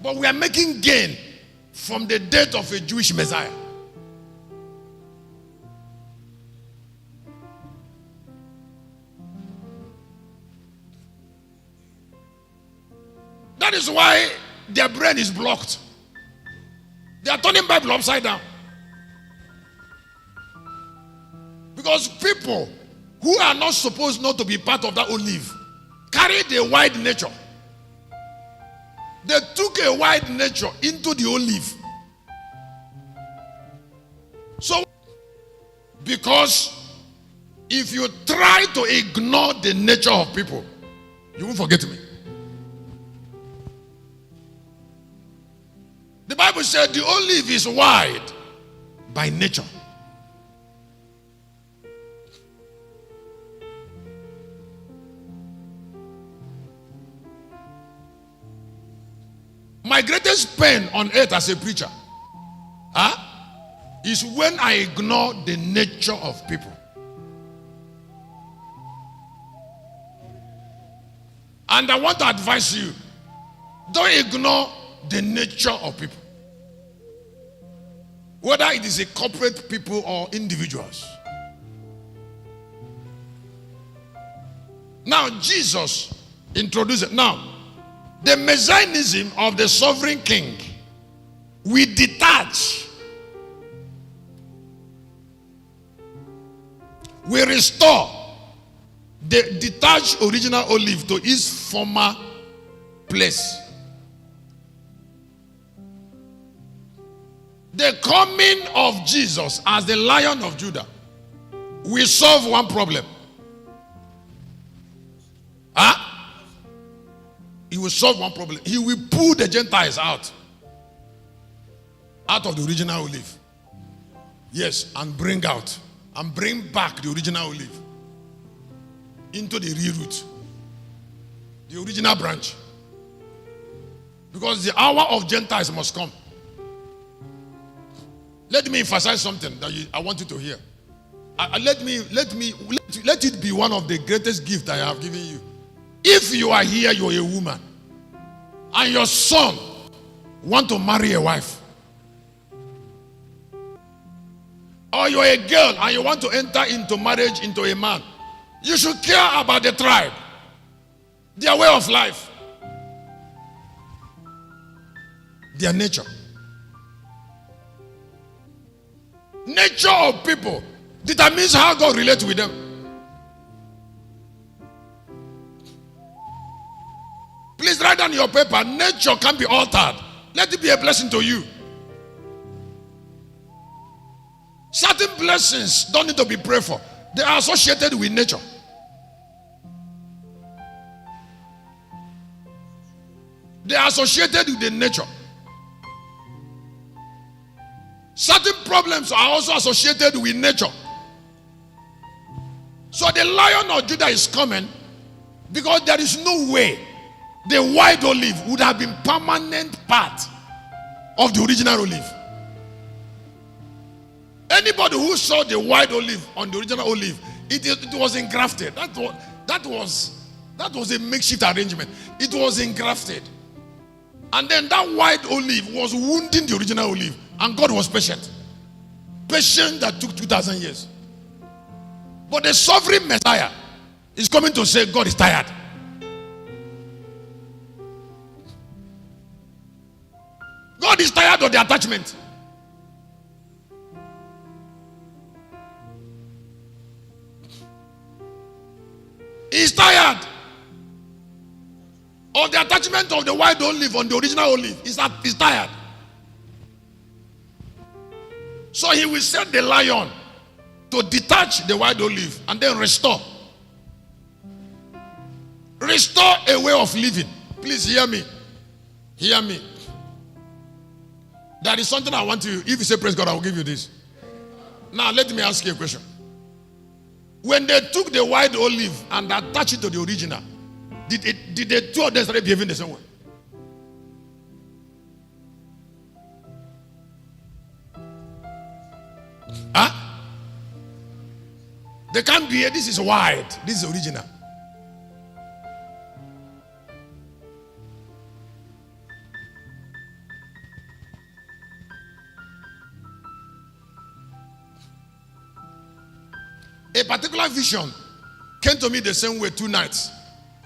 But we are making gain from the death of a Jewish Messiah. That is why their brain is blocked. They are turning Bible upside down. Because people who are not supposed not to be part of that olive carried a wide nature. They took a wide nature into the olive. So, because if you try to ignore the nature of people, you won't forget me. The Bible said the olive is wide by nature. My greatest pain on earth as a preacher is when I ignore the nature of people. And I want to advise you, don't ignore the nature of people. Whether it is a corporate people or individuals. Now, Jesus introduced it. Now, the Messianism of the sovereign king, we detach. We restore the detached original olive to its former place. The coming of Jesus as the Lion of Judah will solve one problem. He will solve one problem. He will pull the Gentiles out of the original olive. Yes, and bring back the original olive into the real root, the original branch. Because the hour of Gentiles must come. Let me emphasize something that I want you to hear. Let it be one of the greatest gifts I have given you. If you are here, you are a woman, and your son want to marry a wife, or you are a girl and you want to enter into marriage into a man, you should care about the tribe, their way of life, their nature. Nature of people determines how God relates with them. Please write down your paper. Nature can be altered. Let it be a blessing to you. Certain blessings don't need to be prayed for. They are associated with nature. They are associated with the nature. Certain problems are also associated with nature. So the Lion of Judah is coming because there is no way the white olive would have been permanent part of the original olive. Anybody who saw the white olive on the original olive, it was engrafted. That was a makeshift arrangement. It was engrafted. And then that white olive was wounding the original olive. And God was patient. Patient that took 2,000 years. But the sovereign Messiah is coming to say God is tired. God is tired of the attachment. He's tired of the attachment of the white olive on the original olive. He's tired. So he will set the lion to detach the white olive and then restore. Restore a way of living. Please hear me. Hear me. There is something I want you. If you say praise God, I will give you this. Now let me ask you a question. When they took the white olive and attached it to the original, did the two of them start behaving the same way? They can't be. This is white. This is original. a particular vision came to me the same way 2 nights.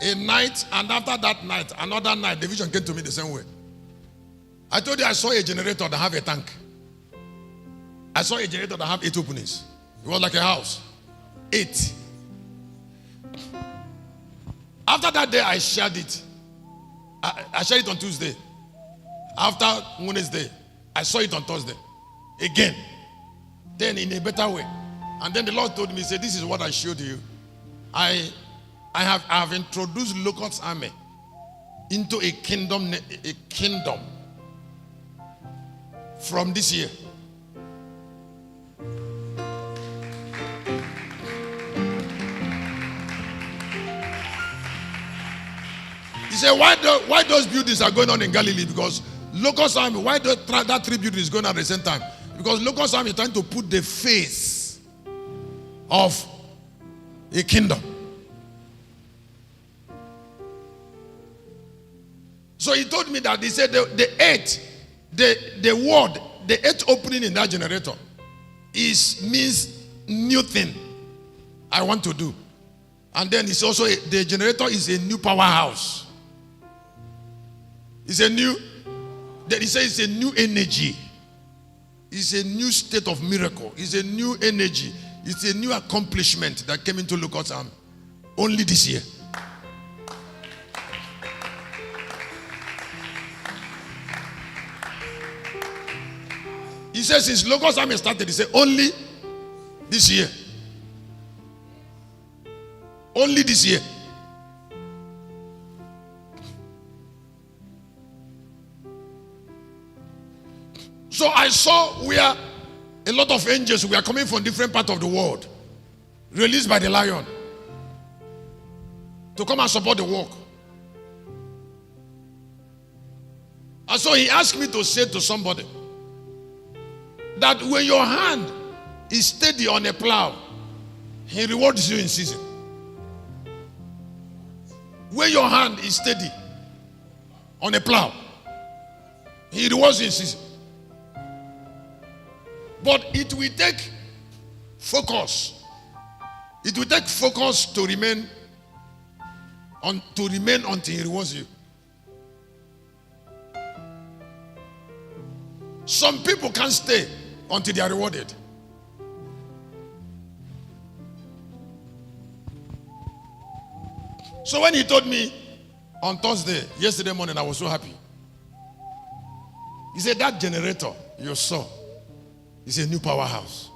A night, and after that night, another night, the vision came to me the same way. I told you I saw a generator that have a tank. I saw a generator that have 8 openings. It was like a house. 8. After that day, I shared it. I shared it on Tuesday. After Wednesday, I saw it on Thursday. Again. Then in a better way. And then the Lord told me, he said, this is what I showed you. I have introduced Locust Army into a kingdom from this year. He said, why those buildings are going on in Galilee? Because Locust Army, why that 3 buildings going on at the same time? Because Locust Army is trying to put the face of a kingdom. So he told me that he said the 8th opening in that generator means new thing I want to do. And then it's also the generator is a new powerhouse. It's a new, then he says it's a new energy. It's a new state of miracle. It's a new energy. It's a new accomplishment that came into Locust Army only this year. He says since Locust Army started, he said only this year. Only this year. So I saw where a lot of angels were coming from different parts of the world, released by the lion, to come and support the work. And so he asked me to say to somebody that when your hand is steady on a plow, he rewards you in season. When your hand is steady on a plow, he rewards you in season. But it will take focus. It will take focus to remain until he rewards you. Some people can't stay until they are rewarded. So when he told me on Thursday, yesterday morning, I was so happy. He said, that generator you saw is a new powerhouse.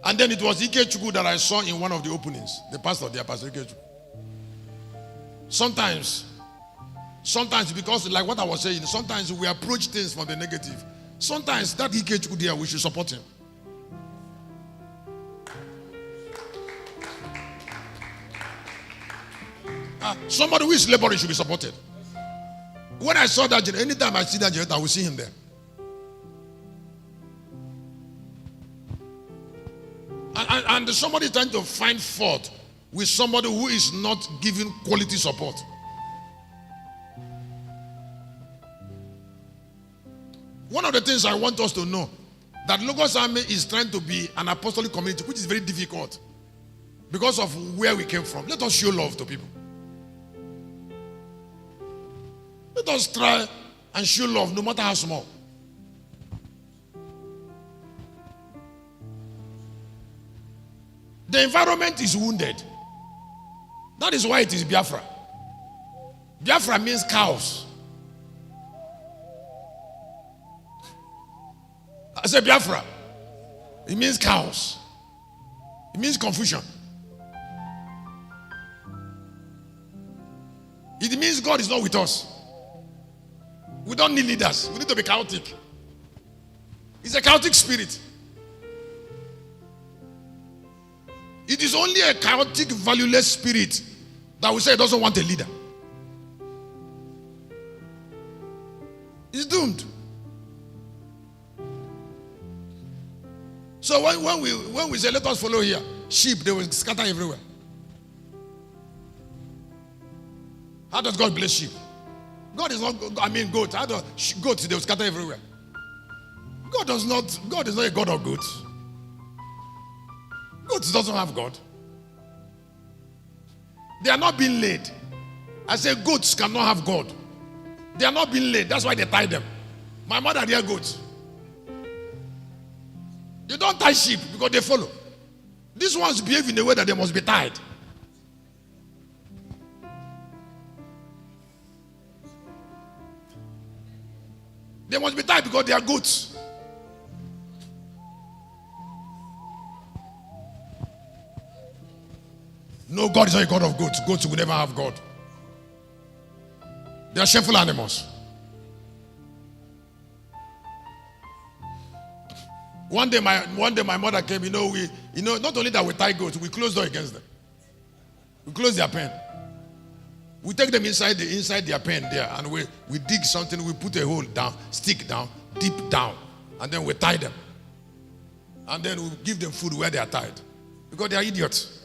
And then it was Ikechukwu that I saw in one of the openings. The pastor there, Pastor Ikechukwu. Sometimes because like what I was saying, sometimes we approach things from the negative. Sometimes that Ikechukwu there, we should support him. Somebody who is laboring should be supported. When I saw that, anytime I see that generator, I will see him there. And somebody trying to find fault with somebody who is not giving quality support. One of the things I want us to know, that Locust Army is trying to be an apostolic community, which is very difficult because of where we came from. Let us show love to people. Let us try and show love, no matter how small. The environment is wounded. That is why it is Biafra. Biafra means cows. I said Biafra. It means cows. It means confusion. It means God is not with us. We don't need leaders. We need to be chaotic. It's a chaotic spirit. It is only a chaotic, valueless spirit that will say it doesn't want a leader. It's doomed. So when we say let us follow here, sheep, they will scatter everywhere. How does God bless sheep? God is not, I mean goats. Goats, they will scatter everywhere. God is not a God of goats. Goats doesn't have God. They are not being laid. I say goats cannot have God. They are not being laid. That's why they tie them. My mother, they are goats. You don't tie sheep because they follow. These ones behave in a way that they must be tied. They must be tied because they are goats. No, God is not a God of goats. Goats will never have God. They are shameful animals. One day my mother came. Not only that we tie goats, we close door against them. We close their pen. We take them inside their pen there, and we dig something. We put a hole down, stick down, deep down, and then we tie them. And then we give them food where they are tied, because they are idiots.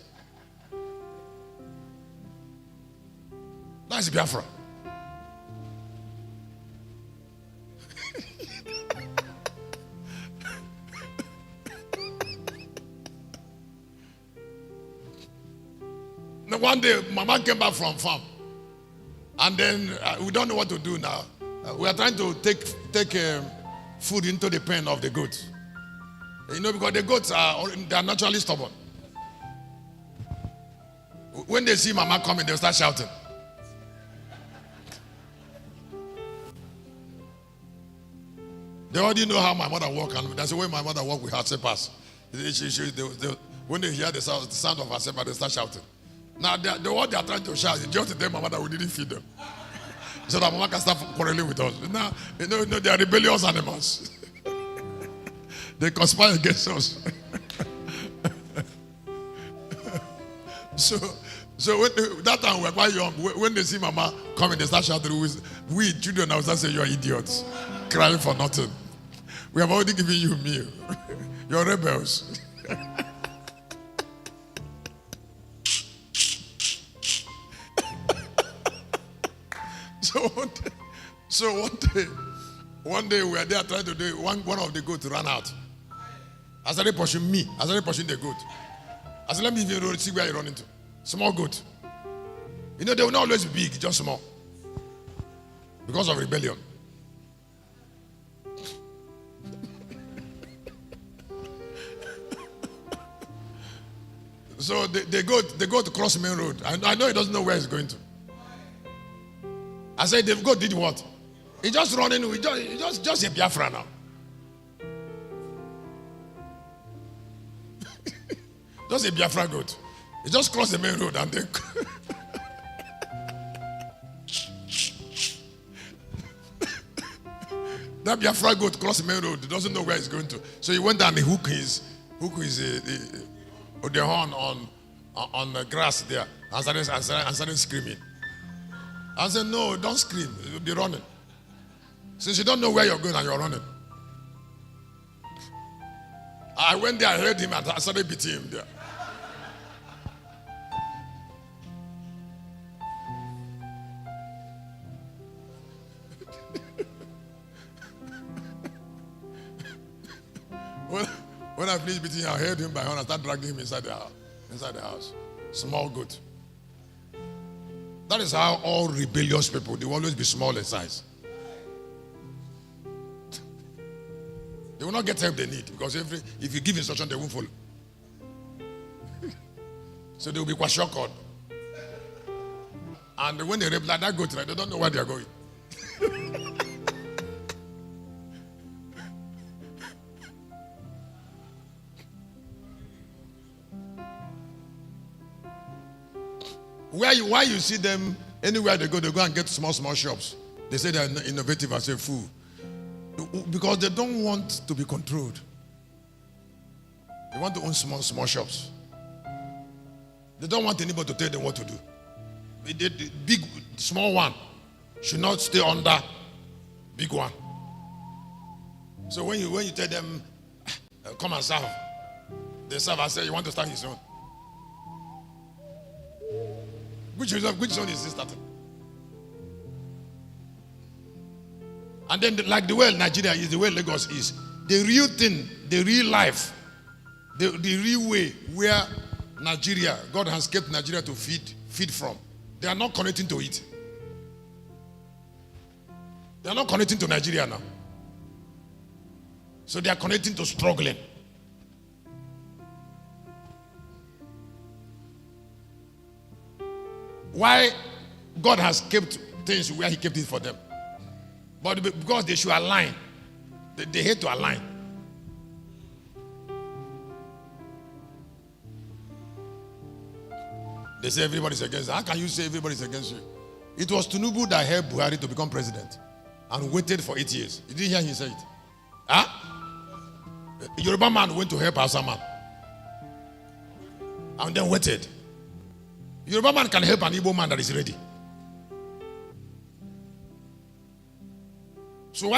That's Biafra. Now one day, Mama came back from farm, and then we don't know what to do now. We are trying to take food into the pen of the goats. Because the goats they are naturally stubborn. When they see Mama coming, they'll start shouting. They already know how my mother walks, and that's the way my mother walks with her slippers. When they hear the sound of her slipper, they start shouting. Now, what they are trying to shout is just to tell my mother we didn't feed them, so that Mama can start quarreling with us. Now, they are rebellious animals. They conspire against us. So that time we were quite young. When they see Mama coming, they start shouting. We children now start saying, "You are idiots, crying for nothing. We have already given you a meal. You're rebels." So one day we were there trying to do it. One of the goats ran out. I started pushing me. I started pushing the goat. I said, "Let me even see where you run into." Small goat. They will not always be big, just small. Because of rebellion. So they go to cross main road. I know he doesn't know where he's going to. I said, the goat did what? He just running. Just a Biafra now. Just a Biafra goat. He just crossed the main road and then. That Biafra goat crossed the main road. He doesn't know where he's going to. So he went and he hooked his the horn on the grass there and started screaming. I said, "No, don't scream. You'll be running. Since you don't know where you're going and you're running." I went there, I heard him, and I started beating him there. When I finished beating him, I heard him by hand. I started dragging him inside the house. Small goat. That is how all rebellious people, they will always be small in size. They will not get help they need, because if you give instruction, they won't follow. So they will be kwashiorkor. And when they rebel like that goat, they don't know where they are going. Why you see them anywhere they go and get small shops. They say they're innovative as a fool. Because they don't want to be controlled. They want to own small shops. They don't want anybody to tell them what to do. The big, small one should not stay under big one. So when you tell them, "Come and serve," they serve and say, "You want to start his own." Which one is he starting? And then, like the way Nigeria is, the way Lagos is, the real thing, the real life, the real way where Nigeria, God has kept Nigeria to feed from. They are not connecting to it. They are not connecting to Nigeria now. So they are connecting to struggling. Why God has kept things where He kept it for them? But because they should align. They hate to align. They say everybody's against. How can you say everybody's against you? It was Tinubu that helped Buhari to become president and waited for 8 years. You didn't hear him say it? Huh? A Yoruba man went to help Hausa man and then waited. Yoruba man can help an Igbo man that is ready. So why